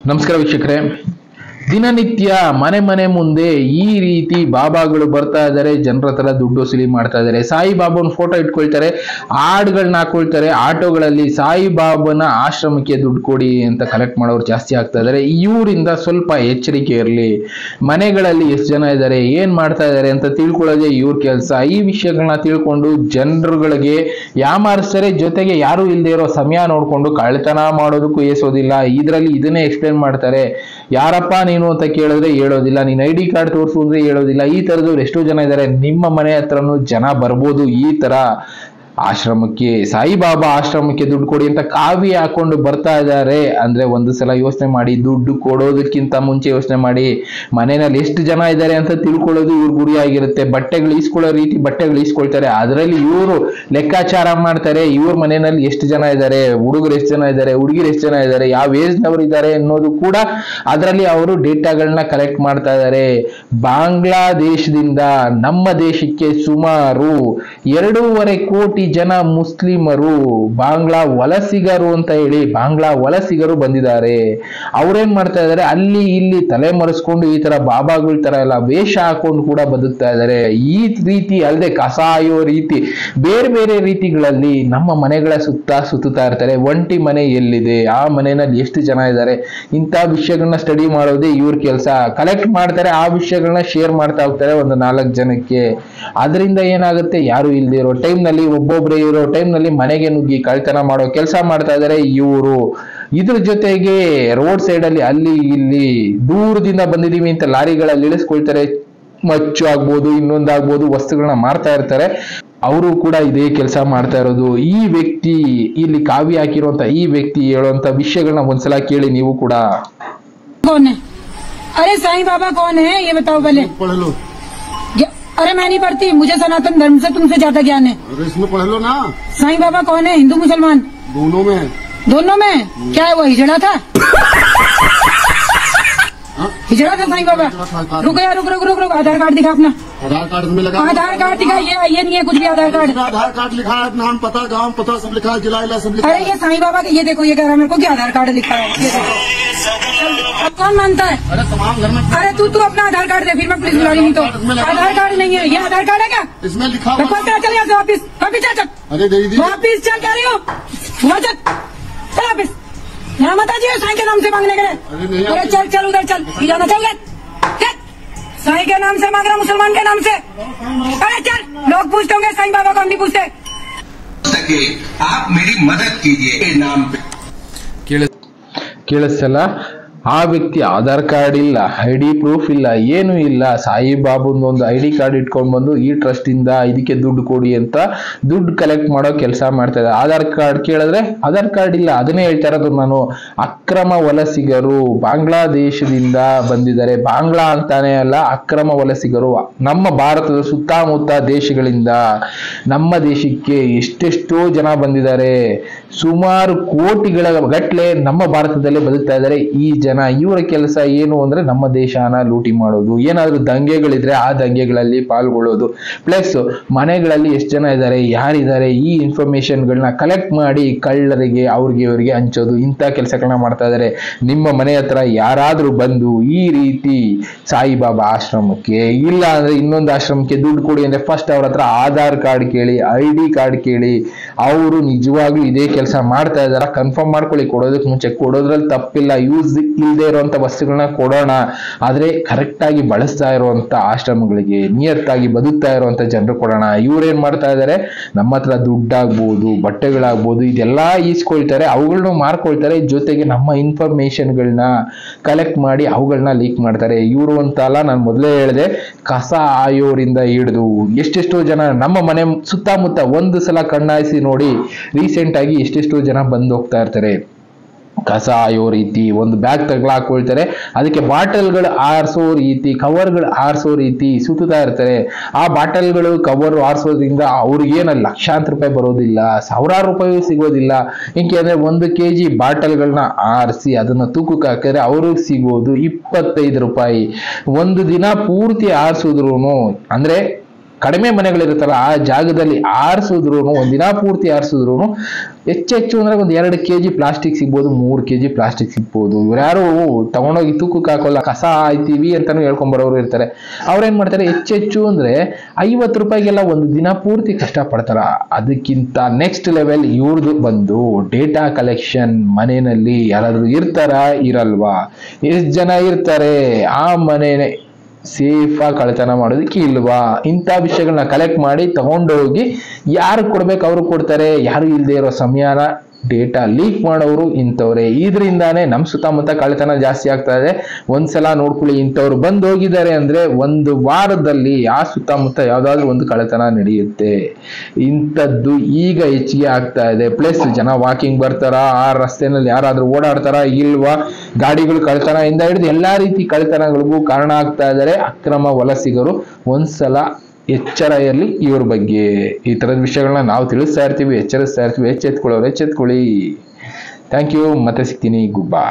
ನಮಸ್ಕಾರ ವೀಕ್ಷಕರೇ, ದಿನನಿತ್ಯ ಮನೆ ಮನೆ ಮುಂದೆ ಈ ರೀತಿ ಬಾಬಾಗಳು ಬರ್ತಾ ಇದ್ದಾರೆ, ಜನರ ಹತ್ರ ದುಡ್ಡು ವಸೂಲಿ ಮಾಡ್ತಾ ಇದ್ದಾರೆ. ಸಾಯಿಬಾಬಾನ ಫೋಟೋ ಇಟ್ಕೊಳ್ತಾರೆ, ಹಾಡ್ಗಳನ್ನ ಹಾಕೊಳ್ತಾರೆ, ಆಟೋಗಳಲ್ಲಿ ಸಾಯಿಬಾಬಾನ ಆಶ್ರಮಕ್ಕೆ ದುಡ್ಡು ಕೊಡಿ ಅಂತ ಕಲೆಕ್ಟ್ ಮಾಡೋರು ಜಾಸ್ತಿ ಆಗ್ತಾ ಇದ್ದಾರೆ. ಇವರಿಂದ ಸ್ವಲ್ಪ ಎಚ್ಚರಿಕೆ ಇರಲಿ. ಮನೆಗಳಲ್ಲಿ ಎಷ್ಟು ಜನ ಇದ್ದಾರೆ, ಏನ್ ಮಾಡ್ತಾ ಇದ್ದಾರೆ ಅಂತ ತಿಳ್ಕೊಳ್ಳೋದೇ ಇವ್ರ ಕೆಲಸ. ಈ ವಿಷಯಗಳನ್ನ ತಿಳ್ಕೊಂಡು ಜನರುಗಳಿಗೆ ಯಾಮಾರಿಸ್ತಾರೆ. ಜೊತೆಗೆ ಯಾರು ಇಲ್ಲದೆ ಇರೋ ಸಮಯ ನೋಡ್ಕೊಂಡು ಕಳ್ತನ ಮಾಡೋದಕ್ಕೂ ಏಸೋದಿಲ್ಲ. ಇದರಲ್ಲಿ ಇದನ್ನೇ ಎಕ್ಸ್ಪ್ಲೇನ್ ಮಾಡ್ತಾರೆ. ಯಾರಪ್ಪ ನೀನು ಅಂತ ಕೇಳಿದ್ರೆ ಹೇಳೋದಿಲ್ಲ, ನೀನ್ ಐಡಿ ಕಾರ್ಡ್ ತೋರಿಸು ಅಂದ್ರೆ ಹೇಳೋದಿಲ್ಲ. ಈ ತರದವ್ರು ಎಷ್ಟೋ ಜನ ಇದ್ದಾರೆ. ನಿಮ್ಮ ಮನೆ ಹತ್ರನೂ ಜನ ಬರ್ಬೋದು ಈ ತರ ಆಶ್ರಮಕ್ಕೆ, ಸಾಯಿಬಾಬಾ ಆಶ್ರಮಕ್ಕೆ ದುಡ್ಡು ಕೊಡಿ ಅಂತ ಕಾವಿ ಹಾಕೊಂಡು ಬರ್ತಾ ಇದ್ದಾರೆ ಅಂದ್ರೆ ಒಂದು ಸಲ ಯೋಚನೆ ಮಾಡಿ. ದುಡ್ಡು ಕೊಡೋದಕ್ಕಿಂತ ಮುಂಚೆ ಯೋಚನೆ ಮಾಡಿ. ಮನೆಯಲ್ಲಿ ಎಷ್ಟು ಜನ ಇದ್ದಾರೆ ಅಂತ ತಿಳ್ಕೊಳ್ಳೋದು ಇವ್ರ ಗುರಿ ಆಗಿರುತ್ತೆ. ಬಟ್ಟೆಗಳು ಈಸ್ಕೊಳ್ಳೋ ರೀತಿ ಬಟ್ಟೆಗಳು ಈಸ್ಕೊಳ್ತಾರೆ. ಅದರಲ್ಲಿ ಇವರು ಲೆಕ್ಕಾಚಾರ ಮಾಡ್ತಾರೆ. ಇವ್ರ ಮನೆಯಲ್ಲಿ ಎಷ್ಟು ಜನ ಇದ್ದಾರೆ, ಹುಡುಗರು ಎಷ್ಟು ಜನ ಇದ್ದಾರೆ, ಹುಡುಗಿರು ಎಷ್ಟು ಜನ ಇದ್ದಾರೆ, ಯಾವ ಏಜ್ ನವರು ಇದ್ದಾರೆ ಅನ್ನೋದು ಕೂಡ ಅದರಲ್ಲಿ ಅವರು ಡೇಟಾಗಳನ್ನ ಕಲೆಕ್ಟ್ ಮಾಡ್ತಾ ಇದ್ದಾರೆ. ಬಾಂಗ್ಲಾದೇಶದಿಂದ ನಮ್ಮ ದೇಶಕ್ಕೆ ಸುಮಾರು 2.5 ಕೋಟಿ ಜನ ಮುಸ್ಲಿಮರು ಬಾಂಗ್ಲಾ ವಲಸಿಗರು ಅಂತ ಹೇಳಿ ಬಾಂಗ್ಲಾ ವಲಸಿಗರು ಬಂದಿದ್ದಾರೆ. ಅವ್ರೇನ್ ಮಾಡ್ತಾ ಇದ್ದಾರೆ, ಅಲ್ಲಿ ಇಲ್ಲಿ ತಲೆ ಮರೆಸ್ಕೊಂಡು ಈ ತರ ಬಾಬಾಗಳ ತರ ಎಲ್ಲ ವೇಷ ಹಾಕೊಂಡು ಕೂಡ ಬದುಕ್ತಾ ಇದ್ದಾರೆ. ಈ ರೀತಿ ಅಲ್ಲದೆ ಕಸಾಯೋ ರೀತಿ ಬೇರೆ ಬೇರೆ ರೀತಿಗಳಲ್ಲಿ ನಮ್ಮ ಮನೆಗಳ ಸುತ್ತಾ ಇರ್ತಾರೆ. ಒಂಟಿ ಮನೆ ಎಲ್ಲಿದೆ, ಆ ಮನೆಯಲ್ಲಿ ಎಷ್ಟು ಜನ ಇದ್ದಾರೆ, ಇಂಥ ವಿಷಯಗಳನ್ನ ಸ್ಟಡಿ ಮಾಡೋದೇ ಇವ್ರ ಕೆಲಸ. ಕಲೆಕ್ಟ್ ಮಾಡ್ತಾರೆ, ಆ ವಿಷಯಗಳನ್ನ ಶೇರ್ ಮಾಡ್ತಾ ಹೋಗ್ತಾರೆ ಒಂದು 4 ಜನಕ್ಕೆ. ಅದರಿಂದ ಏನಾಗುತ್ತೆ, ಯಾರು ಇಲ್ದೇ ಇರೋ ಟೈಮ್ ನಲ್ಲಿ, ಒಬ್ಬೊಬ್ರೆ ಇರೋ ಟೈಮ್ ನಲ್ಲಿ ಮನೆಗೆ ನುಗ್ಗಿ ಕಳ್ತನ ಮಾಡೋ ಕೆಲಸ ಮಾಡ್ತಾ ಇದ್ದಾರೆ ಇವರು. ಇದ್ರ ಜೊತೆಗೆ ರೋಡ್ ಸೈಡ್ ಅಲ್ಲಿ ಅಲ್ಲಿ ಇಲ್ಲಿ ದೂರದಿಂದ ಬಂದಿದೀವಿ ಅಂತ ಲಾರಿಗಳಲ್ಲಿ ಇಳಿಸ್ಕೊಳ್ತಾರೆ. ಮಚ್ಚು ಆಗ್ಬೋದು, ಇನ್ನೊಂದಾಗ್ಬೋದು, ವಸ್ತುಗಳನ್ನ ಮಾರ್ತಾ ಇರ್ತಾರೆ. ಅವರು ಕೂಡ ಇದೇ ಕೆಲಸ ಮಾಡ್ತಾ ಇರೋದು. ಈ ವ್ಯಕ್ತಿ ಇಲ್ಲಿ ಕಾವಿ ಹಾಕಿರುವಂತ ಈ ವ್ಯಕ್ತಿ ಹೇಳುವಂತ ವಿಷಯಗಳನ್ನ ಒಂದ್ಸಲ ಕೇಳಿ ನೀವು ಕೂಡ. अरे साईं बाबा कौन है ये बताओ पहले. पढ़ लो. अरे मैं नहीं पढ़ती, मुझे सनातन धर्म से तुमसे ज्यादा ज्ञान है. अरे इसमें पढ़ लो ना. साईं बाबा कौन है, हिंदू मुसलमान दोनों में. दोनों में क्या है, वो हिजड़ा था. हिजड़ा था साईं बाबा. रुको यार, रुक रुक रुक रुक आधार कार्ड दिखा अपना. आधार कार्ड में लगा. आधार कार्ड दिखा. ये नहीं है कुछ भी आधार कार्ड. आधार कार्ड लिखा है, नाम पता गांव पता सब लिखा है, जिला इला सब लिखा अरे है. ये साईं बाबा का, ये देखो, ये कह रहा है मेरे को कि आधार कार्ड लिखा है. ये देखो. अब कौन मानता है. अरे तमाम घर में. अरे तू अपना आधार कार्ड दे, फिर मैं पुलिस बुला रही हूँ. तो आधार कार्ड नहीं है, ये आधार कार्ड है क्या. इसमें लिखा हुआ. चल यहाँ से वापिस वापिस चल. अरे दे दी वापिस चल कह रही हूँ. वहाँ चल वापिस. यहाँ मत आजिए साईं के नाम से मांगने के लिए. अरे चल चल उधर चल, जाना चल. साईं के नाम से मांग रहा, मुसलमान के नाम से. अरे चल, लोग पूछते होंगे साईं बाबा को, हम नहीं पूछते. आप मेरी मदद कीजिए नाम पे. ಕೇಳಿಸಲ್ಲ. ಆ ವ್ಯಕ್ತಿ ಆಧಾರ್ ಕಾರ್ಡ್ ಇಲ್ಲ, ಐಡಿ ಪ್ರೂಫ್ ಇಲ್ಲ, ಏನು ಇಲ್ಲ. ಸಾಯಿಬಾಬಂದು ಒಂದು ಐಡಿ ಕಾರ್ಡ್ ಇಟ್ಕೊಂಡು ಬಂದು ಈ ಟ್ರಸ್ಟ್ ಇಂದ ಇದಕ್ಕೆ ದುಡ್ಡು ಕೊಡಿ ಅಂತ ದುಡ್ಡು ಕಲೆಕ್ಟ್ ಮಾಡೋ ಕೆಲಸ ಮಾಡ್ತಾ ಇದ್ದಾರೆ. ಆಧಾರ್ ಕಾರ್ಡ್ ಕೇಳಿದ್ರೆ ಆಧಾರ್ ಕಾರ್ಡ್ ಇಲ್ಲ. ಅದನ್ನೇ ಹೇಳ್ತಾ ಇರೋದು ನಾನು. ಅಕ್ರಮ ವಲಸಿಗರು ಬಾಂಗ್ಲಾದೇಶದಿಂದ ಬಂದಿದ್ದಾರೆ. ಬಾಂಗ್ಲಾ ಅಂತಾನೆ ಅಲ್ಲ, ಅಕ್ರಮ ವಲಸಿಗರು ನಮ್ಮ ಭಾರತದ ಸುತ್ತಮುತ್ತ ದೇಶಗಳಿಂದ ನಮ್ಮ ದೇಶಕ್ಕೆ ಎಷ್ಟೆಷ್ಟೋ ಜನ ಬಂದಿದ್ದಾರೆ. ಸುಮಾರು ಕೋಟಿಗಳ ಗಟ್ಲೆ ನಮ್ಮ ಭಾರತದಲ್ಲೇ ಬದುಕ್ತಾ ಇದ್ದಾರೆ ಈ ಜನ. ಇವರ ಕೆಲಸ ಏನು ಅಂದ್ರೆ ನಮ್ಮ ದೇಶನ ಲೂಟಿ ಮಾಡೋದು. ಏನಾದ್ರೂ ದಂಗೆಗಳಿದ್ರೆ ಆ ದಂಗೆಗಳಲ್ಲಿ ಪಾಲ್ಗೊಳ್ಳೋದು. ಪ್ಲಸ್ ಮನೆಗಳಲ್ಲಿ ಎಷ್ಟು ಜನ ಇದ್ದಾರೆ, ಯಾರಿದ್ದಾರೆ, ಈ ಇನ್ಫಾರ್ಮೇಶನ್ಗಳನ್ನ ಕಲೆಕ್ಟ್ ಮಾಡಿ ಕಳ್ಳರಿಗೆ ಅವ್ರಿಗೆ ಹಂಚೋದು. ಇಂಥ ಕೆಲಸಗಳನ್ನ ಮಾಡ್ತಾ ಇದ್ದಾರೆ. ನಿಮ್ಮ ಮನೆ ಹತ್ರ ಯಾರಾದ್ರೂ ಬಂದು ಈ ರೀತಿ ಸಾಯಿಬಾಬಾ ಆಶ್ರಮಕ್ಕೆ ಇಲ್ಲ ಅಂದ್ರೆ ಇನ್ನೊಂದು ಆಶ್ರಮಕ್ಕೆ ದುಡ್ಡು ಕೊಡಿ ಅಂದ್ರೆ ಫಸ್ಟ್ ಅವ್ರ ಹತ್ರ ಆಧಾರ್ ಕಾರ್ಡ್ ಕೇಳಿ, ಐಡಿ ಕಾರ್ಡ್ ಕೇಳಿ. ಅವರು ನಿಜವಾಗ್ಲೂ ಇದೇ ಕೆಲಸ ಮಾಡ್ತಾ ಇದಾರ ಕನ್ಫರ್ಮ್ ಮಾಡ್ಕೊಳ್ಳಿ. ಕೊಡೋದಕ್ಕೆ ಮುಂಚೆ ಕೊಡೋದ್ರಲ್ಲಿ ತಪ್ಪಿಲ್ಲ. ಯೂಸ್ ಇಲ್ಲದೆ ಇರುವಂತ ವಸ್ತುಗಳನ್ನ ಕೊಡೋಣ, ಆದ್ರೆ ಕರೆಕ್ಟ್ ಆಗಿ ಬಳಸ್ತಾ ಇರುವಂತ ಆಶ್ರಮಗಳಿಗೆ, ನಿಯತ್ತಾಗಿ ಬದುಕ್ತಾ ಇರುವಂತ ಜನರು ಕೊಡೋಣ. ಇವ್ರೇನ್ ಮಾಡ್ತಾ ಇದಾರೆ, ನಮ್ಮ ಹತ್ರ ದುಡ್ಡಾಗ್ಬೋದು, ಬಟ್ಟೆಗಳಾಗ್ಬೋದು, ಇದೆಲ್ಲ ಈಸ್ಕೊಳ್ತಾರೆ, ಅವುಗಳನ್ನ ಮಾರ್ಕೊಳ್ತಾರೆ. ಜೊತೆಗೆ ನಮ್ಮ ಇನ್ಫಾರ್ಮೇಶನ್ಗಳನ್ನ ಕಲೆಕ್ಟ್ ಮಾಡಿ ಅವುಗಳನ್ನ ಲೀಕ್ ಮಾಡ್ತಾರೆ. ಇವರು ಅಂತ ಅಲ್ಲ, ನಾನು ಮೊದಲೇ ಹೇಳಿದೆ, ಕಸ ಆಯೋರಿಂದ ಹಿಡಿದು ಎಷ್ಟೆಷ್ಟೋ ಜನ ನಮ್ಮ ಮನೆ ಸುತ್ತಮುತ್ತ ಒಂದು ಸಲ ಕಣ್ಣಾಯಿಸಿ ನೋಡಿ. ರೀಸೆಂಟ್ ಆಗಿ ಎಷ್ಟೆಷ್ಟೋ ಜನ ಬಂದು ಹೋಗ್ತಾ ಇರ್ತಾರೆ. ಕಸ ಆಯೋ ರೀತಿ ಒಂದು ಬ್ಯಾಗ್ ಹಾಕೊಳ್ತಾರೆ, ಅದಕ್ಕೆ ಬಾಟಲ್ಗಳು ಆರಿಸೋ ರೀತಿ, ಕವರ್ಗಳು ಆರಿಸೋ ರೀತಿ ಸುತ್ತಾ ಇರ್ತಾರೆ. ಆ ಬಾಟಲ್ಗಳು ಕವರ್ ಆರಿಸೋದ್ರಿಂದ ಅವ್ರಿಗೇನ ಲಕ್ಷಾಂತರ ರೂಪಾಯಿ ಬರೋದಿಲ್ಲ, ಸಾವಿರಾರು ರೂಪಾಯಿ ಸಿಗೋದಿಲ್ಲ. ಏಕೆಂದ್ರೆ 1 kg ಬಾಟಲ್ಗಳನ್ನ ಆರಿಸಿ ಅದನ್ನ ತೂಕಕ್ಕೆ ಹಾಕಿದ್ರೆ ಅವ್ರಿಗೆ ಸಿಗೋದು 25 ರೂಪಾಯಿ. ಒಂದು ದಿನ ಪೂರ್ತಿ ಆರಿಸಿದ್ರು ಅಂದ್ರೆ ಕಡಿಮೆ ಮನೆಗಳಿರುತ್ತಲ್ಲ ಆ ಜಾಗದಲ್ಲಿ ಆರಿಸಿದ್ರು, ಒಂದಿನ ಪೂರ್ತಿ ಆರಿಸಿದ್ರು ಹೆಚ್ಚು ಅಂದ್ರೆ ಒಂದು 2 kg ಪ್ಲಾಸ್ಟಿಕ್ ಸಿಗ್ಬೋದು, 3 kg ಪ್ಲಾಸ್ಟಿಕ್ ಸಿಗ್ಬೋದು. ಇವ್ರು ಯಾರು ತಗೊಂಡೋಗಿ ತೂಕಕ್ಕೆ ಹಾಕೋಲ್ಲ, ಕಸ ಆಯ್ತೀವಿ ಅಂತಾನು ಹೇಳ್ಕೊಂಬರೋರು ಇರ್ತಾರೆ. ಅವ್ರೇನ್ ಮಾಡ್ತಾರೆ, ಹೆಚ್ಚು ಅಂದ್ರೆ 50 ರೂಪಾಯಿಗೆಲ್ಲ ಒಂದು ದಿನ ಪೂರ್ತಿ ಕಷ್ಟ ಪಡ್ತಾರ. ಅದಕ್ಕಿಂತ ನೆಕ್ಸ್ಟ್ ಲೆವೆಲ್ ಇವ್ರದ್ದು ಬಂದು ಡೇಟಾ ಕಲೆಕ್ಷನ್. ಮನೆಯಲ್ಲಿ ಯಾರಾದ್ರೂ ಇರ್ತಾರಾ, ಇರಲ್ವಾ, ಎಷ್ಟು ಜನ ಇರ್ತಾರೆ, ಆ ಮನೆನೇ ಸೇಫ್ ಆಗಿ ಕಳ್ತನ ಮಾಡೋದಕ್ಕೆ ಇಲ್ವಾ, ಇಂಥ ವಿಷಯಗಳನ್ನ ಕಲೆಕ್ಟ್ ಮಾಡಿ ತಗೊಂಡೋಗಿ ಯಾರು ಕೊಡ್ಬೇಕು ಅವರು ಕೊಡ್ತಾರೆ. ಯಾರು ಇಲ್ಲದೆ ಇರೋ ಸಮಯನ ಡೇಟಾ ಲೀಕ್ ಮಾಡೋರು ಇಂಥವ್ರೆ. ಇದರಿಂದಾನೇ ನಮ್ಮ ಸುತ್ತಮುತ್ತ ಕಳ್ತನ ಜಾಸ್ತಿ ಆಗ್ತಾ ಇದೆ. ಒಂದ್ಸಲ ನೋಡ್ಕೊಳ್ಳಿ, ಇಂಥವ್ರು ಬಂದು ಹೋಗಿದ್ದಾರೆ ಅಂದ್ರೆ 1 ವಾರದಲ್ಲಿ ಆ ಸುತ್ತಮುತ್ತ ಯಾವ್ದಾದ್ರು ಒಂದು ಕಳ್ತನ ನಡೆಯುತ್ತೆ. ಇಂಥದ್ದು ಈಗ ಹೆಚ್ಚಿಗೆ ಆಗ್ತಾ ಇದೆ. ಪ್ಲಸ್ ಜನ ವಾಕಿಂಗ್ ಬರ್ತಾರ, ಆ ರಸ್ತೆನಲ್ಲಿ ಯಾರಾದ್ರೂ ಓಡಾಡ್ತಾರ ಇಲ್ವಾ, ಗಾಡಿಗಳು ಕಳ್ತನ ಇಂದ ಹಿಡಿದು ಎಲ್ಲಾ ರೀತಿ ಕಳ್ತನಗಳಿಗೂ ಕಾರಣ ಆಗ್ತಾ ಇದ್ದಾರೆ ಅಕ್ರಮ ವಲಸಿಗರು. ಒಂದ್ಸಲ ಎಚ್ಚರ ಇರಲಿ ಇವ್ರ ಬಗ್ಗೆ. ಈ ತರದ ವಿಷಯಗಳನ್ನ ನಾವು ತಿಳಿಸ್ತಾ ಇರ್ತೀವಿ, ಎಚ್ಚರಿಸ್ತಾ ಇರ್ತೀವಿ. ಎಚ್ಚೆತ್ಕೊಳ್ಳಿ. Thank you. ಮತ್ತೆ ಸಿಗ್ತೀನಿ. Good by.